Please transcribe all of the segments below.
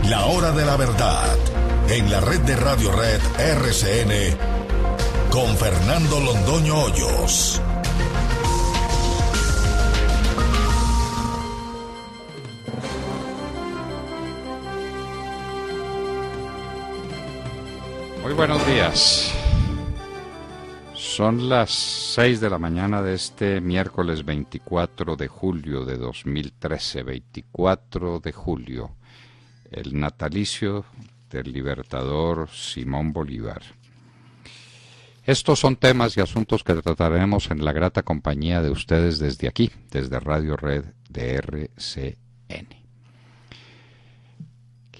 La hora de la verdad, en la red de Radio Red RCN, con Fernando Londoño Hoyos. Muy buenos días. Son las 6 de la mañana de este miércoles 24 de julio de 2013, 24 de julio, el natalicio del libertador Simón Bolívar. Estos son temas y asuntos que trataremos en la grata compañía de ustedes desde aquí, desde Radio Red de RCN.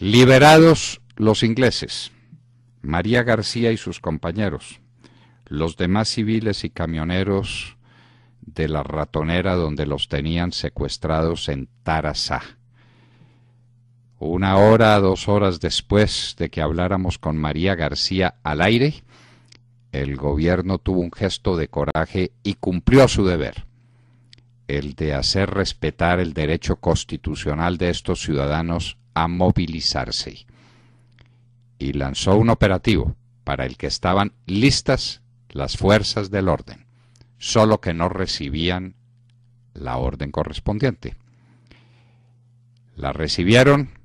Liberados los ingleses, María García y sus compañeros, los demás civiles y camioneros de la ratonera donde los tenían secuestrados en Tarazá. 1 hora, 2 horas después de que habláramos con María García al aire, el gobierno tuvo un gesto de coraje y cumplió su deber, el de hacer respetar el derecho constitucional de estos ciudadanos a movilizarse. Y lanzó un operativo para el que estaban listas las fuerzas del orden, solo que no recibían la orden correspondiente. La recibieron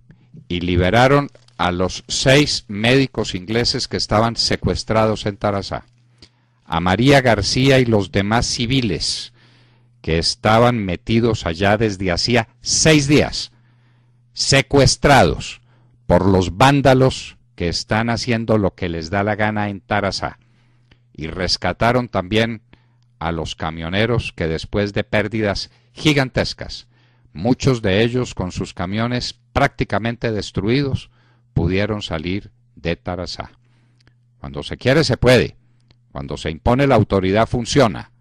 y liberaron a los 6 médicos ingleses que estaban secuestrados en Tarazá, a María García y los demás civiles que estaban metidos allá desde hacía 6 días, secuestrados por los vándalos que están haciendo lo que les da la gana en Tarazá, y rescataron también a los camioneros que después de pérdidas gigantescas, muchos de ellos con sus camiones prácticamente destruidos, pudieron salir de Tarazá. Cuando se quiere se puede, cuando se impone la autoridad funciona.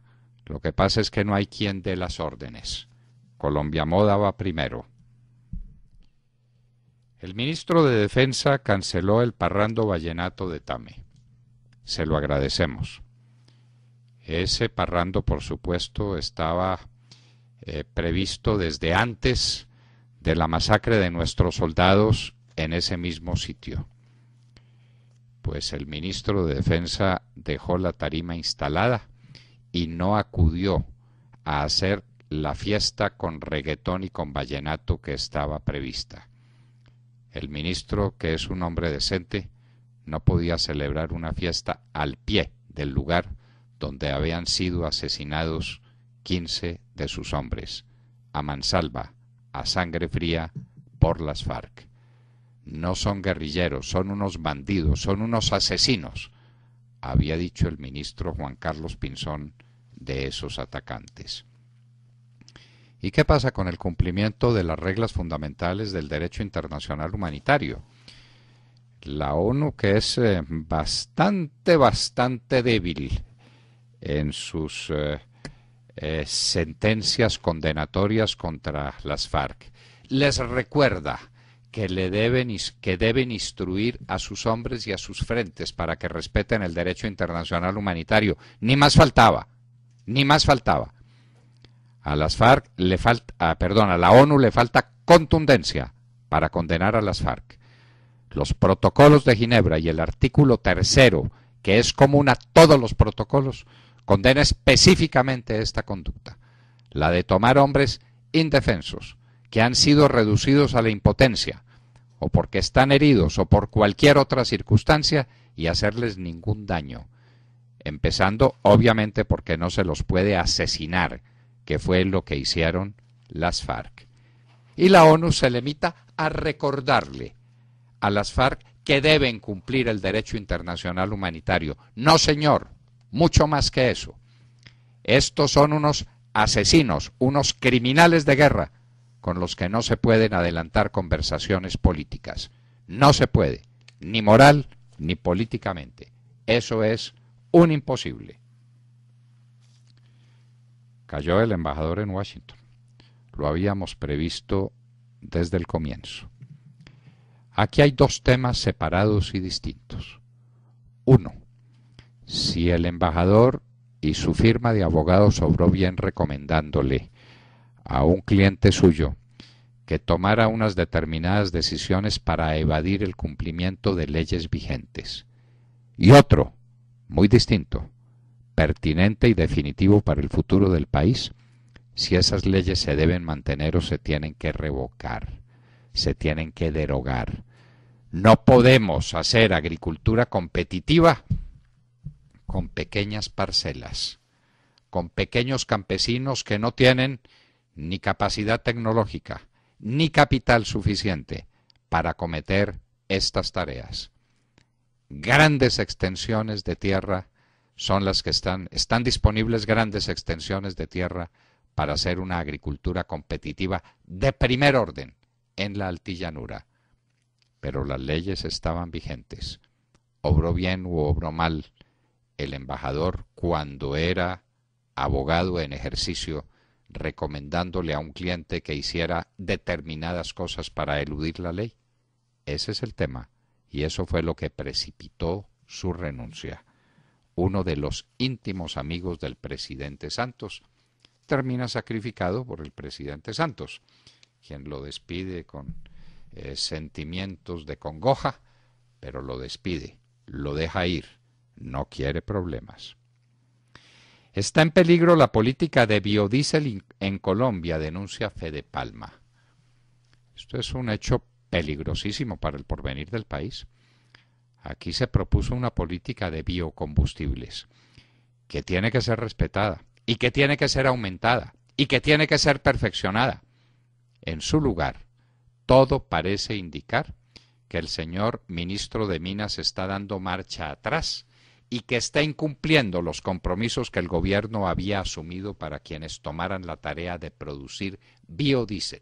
Lo que pasa es que no hay quien dé las órdenes. Colombia Moda va primero. El ministro de Defensa canceló el parrando vallenato de Tame. Se lo agradecemos. Ese parrando, por supuesto, estaba previsto desde antes de la masacre de nuestros soldados en ese mismo sitio. Pues el ministro de Defensa dejó la tarima instalada y no acudió a hacer la fiesta con reggaetón y con vallenato que estaba prevista. El ministro, que es un hombre decente, no podía celebrar una fiesta al pie del lugar donde habían sido asesinados 15 de sus hombres, a mansalva, a sangre fría, por las FARC. No son guerrilleros, son unos bandidos, son unos asesinos, había dicho el ministro Juan Carlos Pinzón de esos atacantes. ¿Y qué pasa con el cumplimiento de las reglas fundamentales del derecho internacional humanitario? La ONU, que es bastante débil en sus sentencias condenatorias contra las FARC, les recuerda que deben instruir a sus hombres y a sus frentes para que respeten el derecho internacional humanitario. Ni más faltaba, ni más faltaba. A las FARC a la ONU le falta contundencia para condenar a las FARC. Los protocolos de Ginebra y el artículo 3º, que es común a todos los protocolos, condena específicamente esta conducta, la de tomar hombres indefensos, que han sido reducidos a la impotencia, o porque están heridos, o por cualquier otra circunstancia, y hacerles ningún daño, empezando obviamente porque no se los puede asesinar, que fue lo que hicieron las FARC. Y la ONU se limita a recordarle a las FARC que deben cumplir el derecho internacional humanitario. No, señor, mucho más que eso. Estos son unos asesinos, unos criminales de guerra, con los que no se pueden adelantar conversaciones políticas. No se puede, ni moral ni políticamente. Eso es un imposible. Cayó el embajador en Washington. Lo habíamos previsto desde el comienzo. Aquí hay 2 temas separados y distintos. 1. Si el embajador y su firma de abogados obró bien recomendándole a un cliente suyo que tomara unas determinadas decisiones para evadir el cumplimiento de leyes vigentes. Y otro, muy distinto, pertinente y definitivo para el futuro del país, si esas leyes se deben mantener o se tienen que revocar, se tienen que derogar. No podemos hacer agricultura competitiva con pequeñas parcelas, con pequeños campesinos que no tienen ni capacidad tecnológica, ni capital suficiente para acometer estas tareas. Grandes extensiones de tierra son las que están disponibles grandes extensiones de tierra para hacer una agricultura competitiva de primer orden en la altillanura. Pero las leyes estaban vigentes. Obró bien u obró mal el embajador cuando era abogado en ejercicio, recomendándole a un cliente que hiciera determinadas cosas para eludir la ley. Ese es el tema, y eso fue lo que precipitó su renuncia. Uno de los íntimos amigos del presidente Santos termina sacrificado por el presidente Santos, quien lo despide con sentimientos de congoja, pero lo despide, lo deja ir, no quiere problemas. Está en peligro la política de biodiesel en Colombia, denuncia Fede Palma. Esto es un hecho peligrosísimo para el porvenir del país. Aquí se propuso una política de biocombustibles que tiene que ser respetada y que tiene que ser aumentada y que tiene que ser perfeccionada. En su lugar, todo parece indicar que el señor ministro de Minas está dando marcha atrás y que está incumpliendo los compromisos que el gobierno había asumido para quienes tomaran la tarea de producir biodiesel,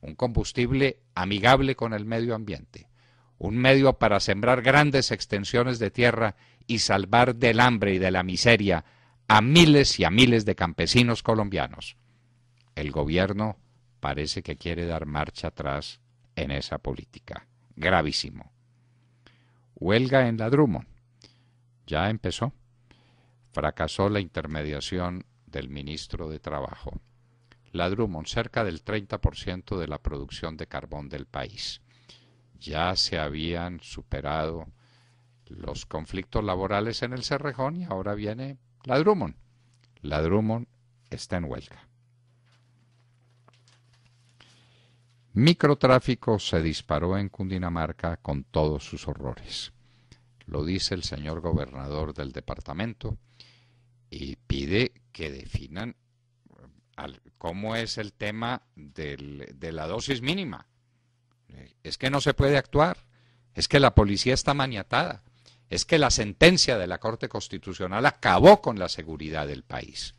un combustible amigable con el medio ambiente, un medio para sembrar grandes extensiones de tierra y salvar del hambre y de la miseria a miles y a miles de campesinos colombianos. El gobierno parece que quiere dar marcha atrás en esa política. Gravísimo. Huelga en la Drummond. Ya empezó. Fracasó la intermediación del ministro de Trabajo. La Drummond, cerca del 30% de la producción de carbón del país. Ya se habían superado los conflictos laborales en el Cerrejón y ahora viene la Drummond. La Drummond está en huelga. Microtráfico se disparó en Cundinamarca con todos sus horrores. Lo dice el señor gobernador del departamento y pide que definan cómo es el tema de la dosis mínima. Es que no se puede actuar, es que la policía está maniatada, es que la sentencia de la Corte Constitucional acabó con la seguridad del país.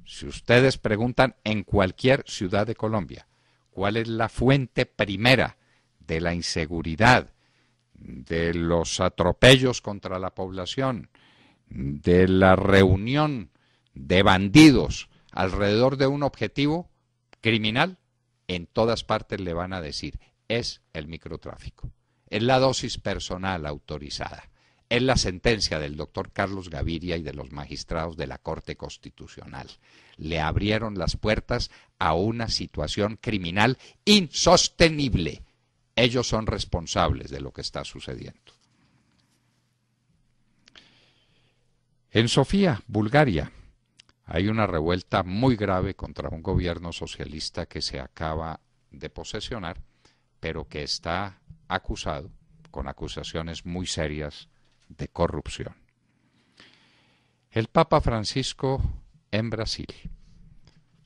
Si ustedes preguntan en cualquier ciudad de Colombia, ¿cuál es la fuente primera de la inseguridad, de los atropellos contra la población, de la reunión de bandidos alrededor de un objetivo criminal? En todas partes le van a decir, es el microtráfico, es la dosis personal autorizada, es la sentencia del doctor Carlos Gaviria y de los magistrados de la Corte Constitucional. Le abrieron las puertas a una situación criminal insostenible. Ellos son responsables de lo que está sucediendo. En Sofía, Bulgaria, hay una revuelta muy grave contra un gobierno socialista que se acaba de posesionar, pero que está acusado, con acusaciones muy serias, de corrupción. El Papa Francisco en Brasil.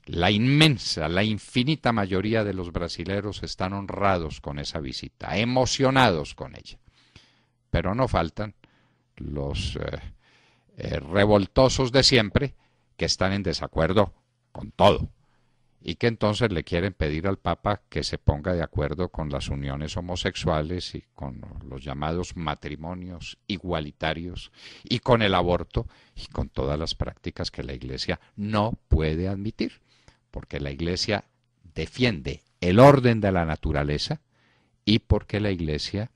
La infinita mayoría de los brasileros están honrados con esa visita, emocionados con ella. Pero no faltan los revoltosos de siempre que están en desacuerdo con todo y que entonces le quieren pedir al Papa que se ponga de acuerdo con las uniones homosexuales y con los llamados matrimonios igualitarios y con el aborto y con todas las prácticas que la Iglesia no puede admitir, porque la Iglesia defiende el orden de la naturaleza y porque la Iglesia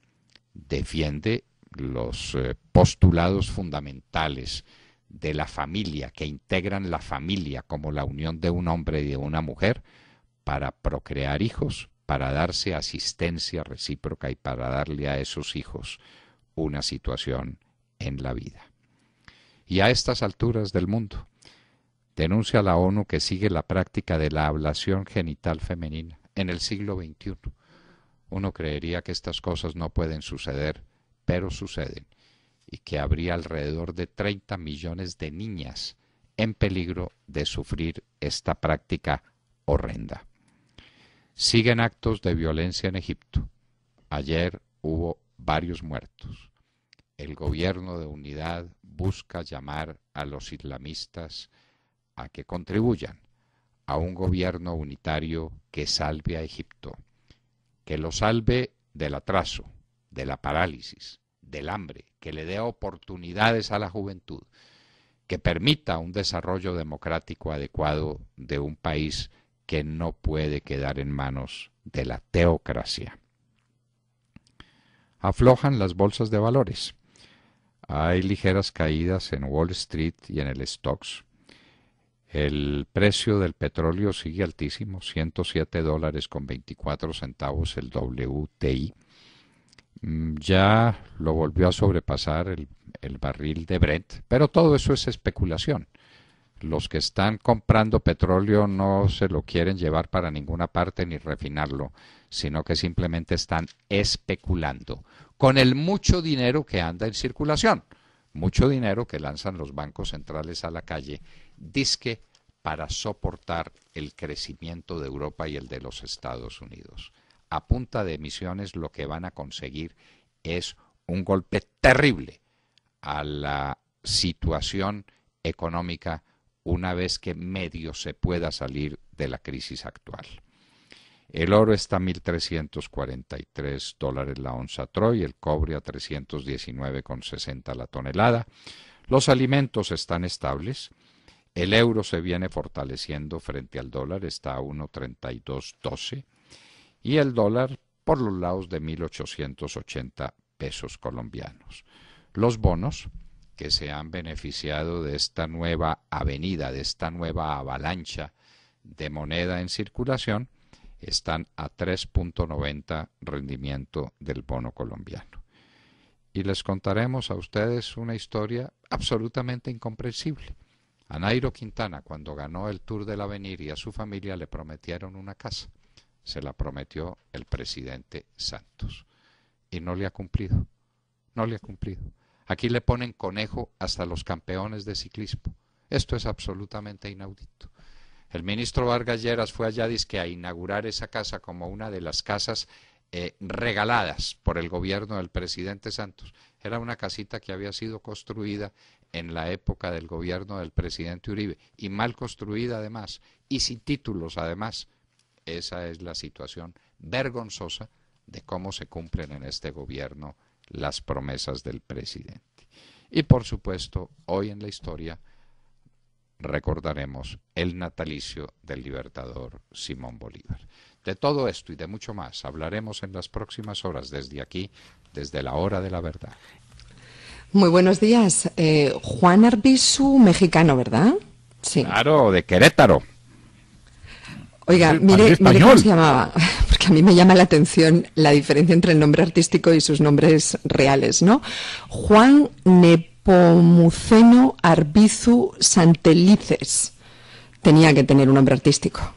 defiende los postulados fundamentales de la familia, que integran la familia como la unión de un hombre y de una mujer, para procrear hijos, para darse asistencia recíproca y para darle a esos hijos una situación en la vida. Y a estas alturas del mundo, denuncia la ONU que sigue la práctica de la ablación genital femenina en el siglo XXI. Uno creería que estas cosas no pueden suceder, pero suceden, y que habría alrededor de 30 millones de niñas en peligro de sufrir esta práctica horrenda. Siguen actos de violencia en Egipto. Ayer hubo varios muertos. El gobierno de unidad busca llamar a los islamistas a que contribuyan a un gobierno unitario que salve a Egipto, que lo salve del atraso, de la parálisis, del hambre, que le dé oportunidades a la juventud, que permita un desarrollo democrático adecuado de un país que no puede quedar en manos de la teocracia. Aflojan las bolsas de valores. Hay ligeras caídas en Wall Street y en el Stocks. El precio del petróleo sigue altísimo, $107.24 el WTI. Ya lo volvió a sobrepasar el barril de Brent, pero todo eso es especulación. Los que están comprando petróleo no se lo quieren llevar para ninguna parte ni refinarlo, sino que simplemente están especulando con el mucho dinero que anda en circulación, mucho dinero que lanzan los bancos centrales a la calle, dizque para soportar el crecimiento de Europa y el de los Estados Unidos. A punta de emisiones lo que van a conseguir es un golpe terrible a la situación económica una vez que medio se pueda salir de la crisis actual. El oro está a $1.343 la onza Troy, el cobre a 319,60 la tonelada. Los alimentos están estables. El euro se viene fortaleciendo frente al dólar, está a 1.3212. Y el dólar por los lados de 1.880 pesos colombianos. Los bonos que se han beneficiado de esta nueva avenida, de esta nueva avalancha de moneda en circulación, están a 3.90 rendimiento del bono colombiano. Y les contaremos a ustedes una historia absolutamente incomprensible. A Nairo Quintana, cuando ganó el Tour del Avenir, y a su familia le prometieron una casa. Se la prometió el presidente Santos. Y no le ha cumplido. No le ha cumplido. Aquí le ponen conejo hasta los campeones de ciclismo. Esto es absolutamente inaudito. El ministro Vargas Lleras fue allá dizque a inaugurar esa casa como una de las casas regaladas por el gobierno del presidente Santos. Era una casita que había sido construida en la época del gobierno del presidente Uribe, y mal construida además, y sin títulos además. Esa es la situación vergonzosa de cómo se cumplen en este gobierno las promesas del presidente. Y por supuesto, hoy en la historia recordaremos el natalicio del libertador Simón Bolívar. De todo esto y de mucho más hablaremos en las próximas horas desde aquí, desde la hora de la verdad. Muy buenos días. Juan Arbizu, mexicano, ¿verdad? Sí. Claro, de Querétaro. Oiga, mire cómo se llamaba, porque a mí me llama la atención la diferencia entre el nombre artístico y sus nombres reales, ¿no? Juan Nepomuceno Arbizu Santelices. Tenía que tener un nombre artístico.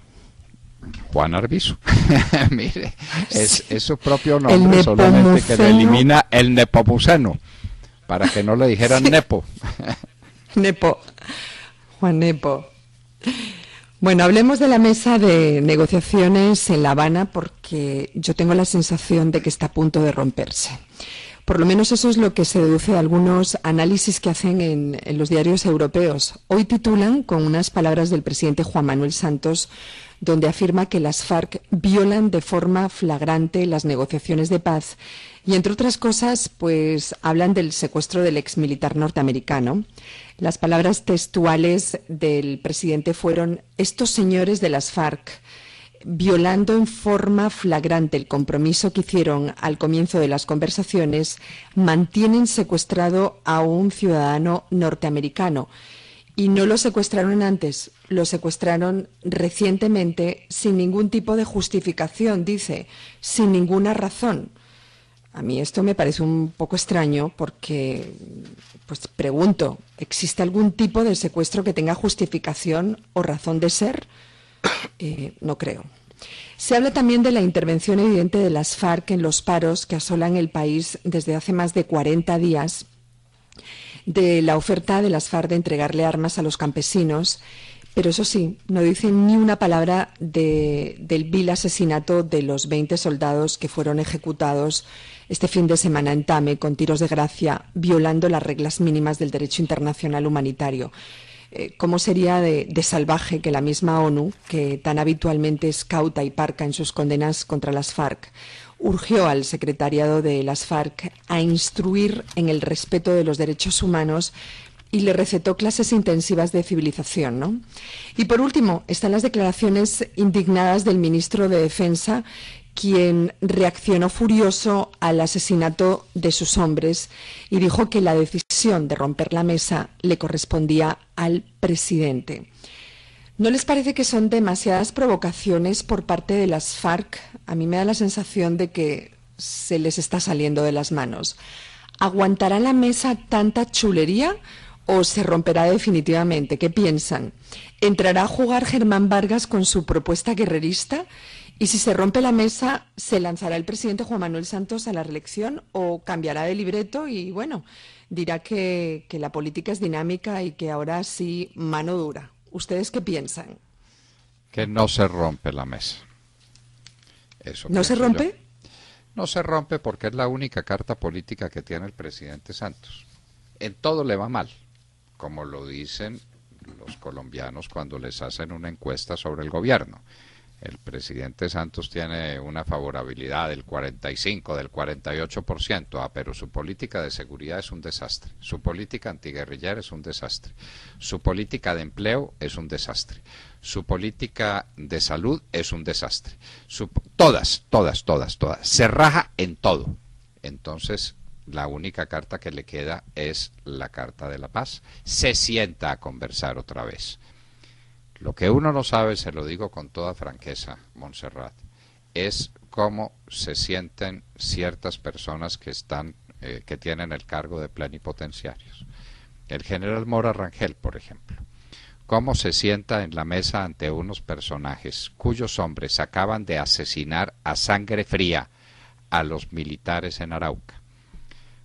Juan Arbizu. Mire, es su propio nombre, solamente que le elimina el Nepomuceno, para que no le dijeran Nepo. Nepo. Juan Nepo. Bueno, hablemos de la mesa de negociaciones en La Habana, porque yo tengo la sensación de que está a punto de romperse. Por lo menos eso es lo que se deduce de algunos análisis que hacen en los diarios europeos. Hoy titulan con unas palabras del presidente Juan Manuel Santos, donde afirma que las FARC violan de forma flagrante las negociaciones de paz y, entre otras cosas, pues hablan del secuestro del exmilitar norteamericano. Las palabras textuales del presidente fueron: estos señores de las FARC, violando en forma flagrante el compromiso que hicieron al comienzo de las conversaciones, mantienen secuestrado a un ciudadano norteamericano. Y no lo secuestraron antes, lo secuestraron recientemente sin ningún tipo de justificación, dice, sin ninguna razón. A mí esto me parece un poco extraño porque, pues pregunto, ¿existe algún tipo de secuestro que tenga justificación o razón de ser? No creo. Se habla también de la intervención evidente de las FARC en los paros que asolan el país desde hace más de 40 días, de la oferta de las FARC de entregarle armas a los campesinos, pero eso sí, no dicen ni una palabra del vil asesinato de los 20 soldados que fueron ejecutados este fin de semana en Tame con tiros de gracia, violando las reglas mínimas del derecho internacional humanitario. ¿Cómo sería de salvaje que la misma ONU, que tan habitualmente es cauta y parca en sus condenas contra las FARC, urgió al secretariado de las FARC a instruir en el respeto de los derechos humanos y le recetó clases intensivas de civilización, ¿no? Y por último, están las declaraciones indignadas del ministro de Defensa, quien reaccionó furioso al asesinato de sus hombres y dijo que la decisión de romper la mesa le correspondía al presidente. ¿No les parece que son demasiadas provocaciones por parte de las FARC? A mí me da la sensación de que se les está saliendo de las manos. ¿Aguantará la mesa tanta chulería o se romperá definitivamente? ¿Qué piensan? ¿Entrará a jugar Germán Vargas con su propuesta guerrerista? Y si se rompe la mesa, ¿se lanzará el presidente Juan Manuel Santos a la reelección o cambiará de libreto y, bueno, dirá que la política es dinámica y que ahora sí mano dura? ¿Ustedes qué piensan? Que no se rompe la mesa. Eso ¿No se rompe? Yo. No se rompe porque es la única carta política que tiene el presidente Santos. En todo le va mal, como lo dicen los colombianos cuando les hacen una encuesta sobre el gobierno. El presidente Santos tiene una favorabilidad del 45, del 48%, pero su política de seguridad es un desastre, su política antiguerrillera es un desastre, su política de empleo es un desastre, su política de salud es un desastre, todas, se raja en todo. Entonces, la única carta que le queda es la carta de la paz. Se sienta a conversar otra vez. Lo que uno no sabe, se lo digo con toda franqueza, Montserrat, es cómo se sienten ciertas personas que que tienen el cargo de plenipotenciarios. El general Mora Rangel, por ejemplo, cómo se sienta en la mesa ante unos personajes cuyos hombres acaban de asesinar a sangre fría a los militares en Arauca.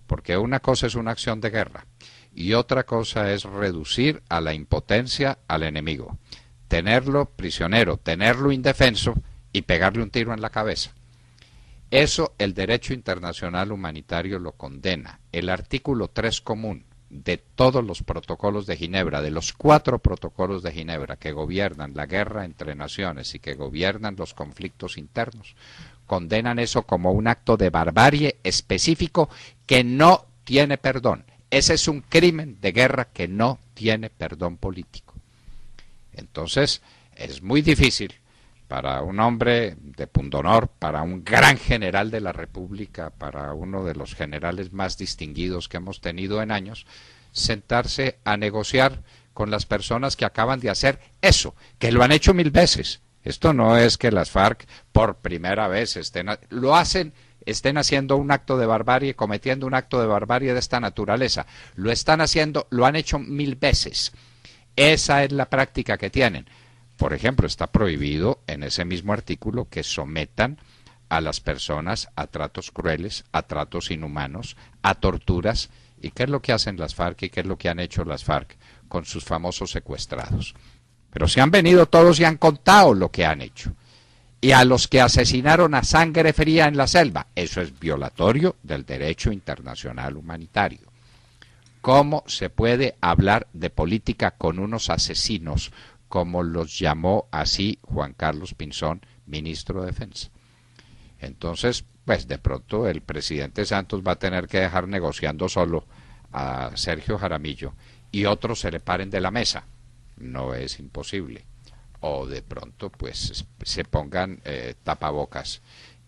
Porque una cosa es una acción de guerra y otra cosa es reducir a la impotencia al enemigo. Tenerlo prisionero, tenerlo indefenso y pegarle un tiro en la cabeza. Eso el derecho internacional humanitario lo condena. El artículo 3 común de todos los protocolos de Ginebra, de los 4 protocolos de Ginebra que gobiernan la guerra entre naciones y que gobiernan los conflictos internos, condenan eso como un acto de barbarie específico que no tiene perdón. Ese es un crimen de guerra que no tiene perdón político. Entonces, es muy difícil para un hombre de pundonor, para un gran general de la República, para uno de los generales más distinguidos que hemos tenido en años, sentarse a negociar con las personas que acaban de hacer eso, que lo han hecho 1000 veces. Esto no es que las FARC por primera vez estén haciendo un acto de barbarie, cometiendo un acto de barbarie de esta naturaleza. Lo están haciendo, lo han hecho 1000 veces. Esa es la práctica que tienen. Por ejemplo, está prohibido en ese mismo artículo que sometan a las personas a tratos crueles, a tratos inhumanos, a torturas. ¿Y qué es lo que hacen las FARC y qué es lo que han hecho las FARC con sus famosos secuestrados? Pero se han venido todos y han contado lo que han hecho. Y a los que asesinaron a sangre fría en la selva, eso es violatorio del derecho internacional humanitario. ¿Cómo se puede hablar de política con unos asesinos, como los llamó así Juan Carlos Pinzón, ministro de Defensa? Entonces, pues de pronto el presidente Santos va a tener que dejar negociando solo a Sergio Jaramillo y otros se le paren de la mesa. No es imposible. O de pronto pues se pongan tapabocas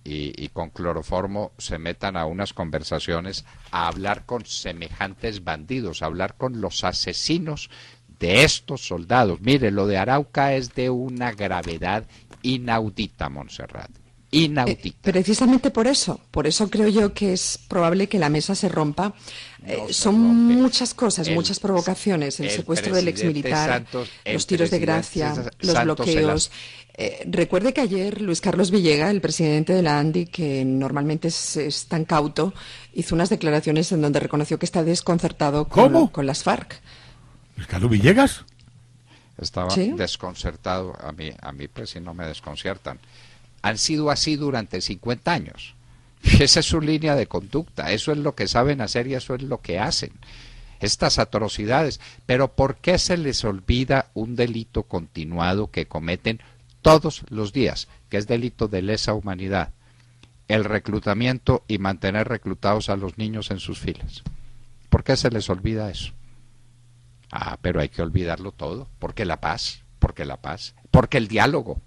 y con cloroformo se metan a unas conversaciones a hablar con semejantes bandidos, a hablar con los asesinos de estos soldados. Mire, lo de Arauca es de una gravedad inaudita, Montserrat. Inaudita. Precisamente por eso creo yo que es probable que la mesa se rompa. Son muchas cosas, muchas provocaciones, el secuestro del exmilitar, los tiros de gracia, los bloqueos. Recuerde que ayer Luis Carlos Villega, el presidente de la ANDI, que normalmente es tan cauto, hizo unas declaraciones en donde reconoció que está desconcertado con las FARC. ¿Luis Carlos Villegas? Estaba desconcertado. A mí pues sí no me desconciertan. Han sido así durante 50 años. Esa es su línea de conducta, eso es lo que saben hacer y eso es lo que hacen. Estas atrocidades. Pero ¿por qué se les olvida un delito continuado que cometen todos los días, que es delito de lesa humanidad? El reclutamiento y mantener reclutados a los niños en sus filas. ¿Por qué se les olvida eso? Pero hay que olvidarlo todo, porque la paz, porque el diálogo,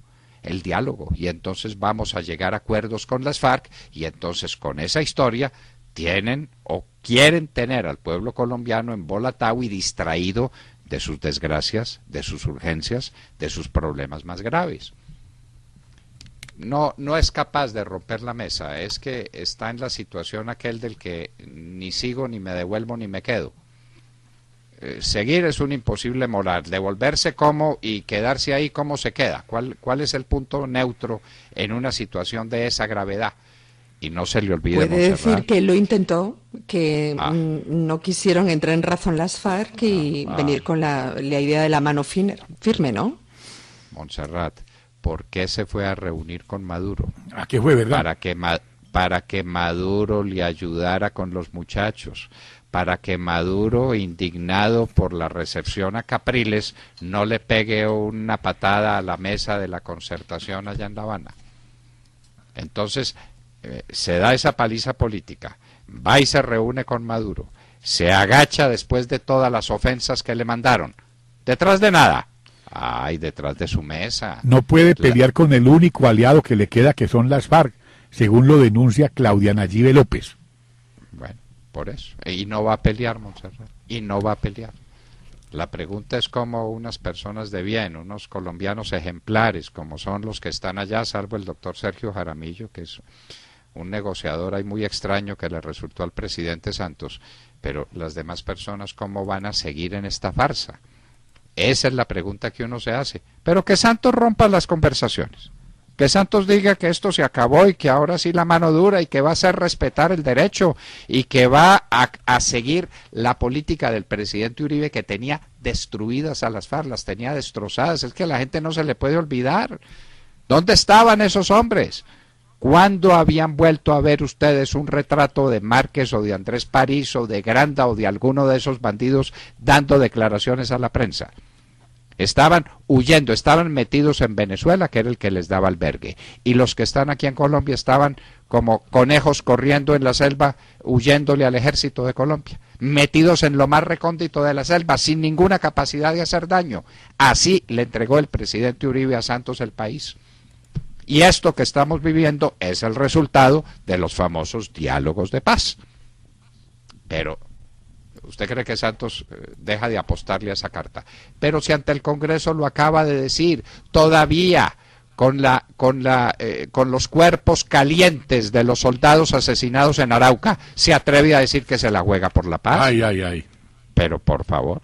y entonces vamos a llegar a acuerdos con las FARC, y entonces con esa historia tienen o quieren tener al pueblo colombiano embolatado y distraído de sus desgracias, de sus urgencias, de sus problemas más graves. No es capaz de romper la mesa, es que está en la situación aquel del que ni sigo, ni me devuelvo, ni me quedo. Seguir es un imposible moral, devolverse como y quedarse ahí como se queda. ¿Cuál es el punto neutro en una situación de esa gravedad? Y no se le olvide, puede Montserrat, decir que lo intentó, que no quisieron entrar en razón las FARC y venir con la idea de la mano firme, ¿no? Montserrat, ¿por qué se fue a reunir con Maduro? ¿A qué fue, verdad? Para que Maduro le ayudara con los muchachos, para que Maduro, indignado por la recepción a Capriles, no le pegue una patada a la mesa de la concertación allá en La Habana. Entonces, se da esa paliza política, va y se reúne con Maduro, se agacha después de todas las ofensas que le mandaron. ¿Detrás de nada? Detrás de su mesa. No puede pelear con el único aliado que le queda, que son las FARC, según lo denuncia Claudia Nayibe López. Bueno, por eso. Y no va a pelear, Montserrat. Y no va a pelear. La pregunta es cómo unas personas de bien, unos colombianos ejemplares, como son los que están allá, salvo el doctor Sergio Jaramillo, que es un negociador ahí muy extraño que le resultó al presidente Santos, pero las demás personas, ¿cómo van a seguir en esta farsa? Esa es la pregunta que uno se hace. Pero que Santos rompa las conversaciones. Que Santos diga que esto se acabó y que ahora sí la mano dura y que va a hacer respetar el derecho y que va a seguir la política del presidente Uribe, que tenía destruidas a las FARC, las tenía destrozadas. Es que a la gente no se le puede olvidar. ¿Dónde estaban esos hombres? ¿Cuándo habían vuelto a ver ustedes un retrato de Márquez o de Andrés París o de Granda o de alguno de esos bandidos dando declaraciones a la prensa? Estaban huyendo, estaban metidos en Venezuela, que era el que les daba albergue. Y los que están aquí en Colombia estaban como conejos corriendo en la selva, huyéndole al ejército de Colombia. Metidos en lo más recóndito de la selva, sin ninguna capacidad de hacer daño. Así le entregó el presidente Uribe a Santos el país. Y esto que estamos viviendo es el resultado de los famosos diálogos de paz. Pero ¿usted cree que Santos deja de apostarle a esa carta? Pero si ante el Congreso lo acaba de decir, todavía con los cuerpos calientes de los soldados asesinados en Arauca, se atreve a decir que se la juega por la paz. Ay. Pero por favor.